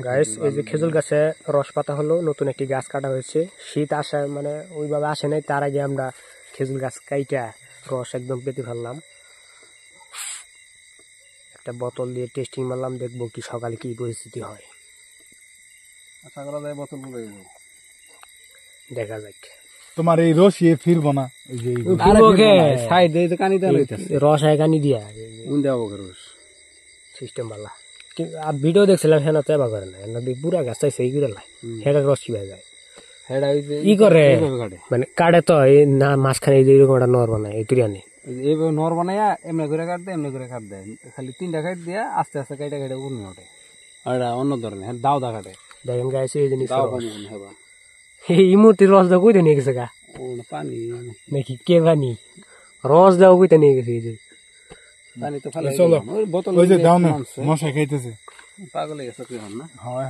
guys এই যে খেজুর গাছে রস পাতা হলো নতুন একটি গাছ কাটা হয়েছে শীত আসা মানে ওইভাবে আসে নাই তার আগে আমরা খেজুর গাছ কাইটা রস একদম পেতে ফেললাম একটা বোতল দিয়ে টেস্টিং মারলাম দেখবো কি সকালে কি পরিস্থিতি হয় আশা করা যায় বোতল পুরো দেখা যাক তোমার এই রস ফিরবো না এই যে সাইড এই তো কানি দেওয়া হইতাছে রস হয় কানি দিয়া উন দেওয়া রস সিস্টেম বালা আর ভিডিও দেখছিলাম হেন তো এবার করে না হেন পুরা গাছ চাইছে এই করে লাই হেডার রস কি যায় হেডা হইছে ই করে মানে কাটে তো এই না মাঝখানে এই যে এরকম একটা নর বানায় এই তুরিয়ানি এইভাবে নর বানাইয়া এমনি করে কাট দেয় এমনি করে কাট দেয় খালি 3টা কাট দিয়া আস্তে আস্তে কাইটা কাইটা উড়নি ওঠে আর এটা অন্য ধরনের দাও দা কাটে দেখেন গাইছে এই জিনিস দাও পানি হেবা এই মুহূর্তে রস দাও কইতে নিয়ে গেছে গা ও পানি নাকি কে পানি রস দাও কইতে নিয়ে গেছে এই যে পানি তো ফেলে চলো ওই বোতল ওই যে দাও না মশা খাইতেছে পাগল হয়ে গেছে তুই না হয়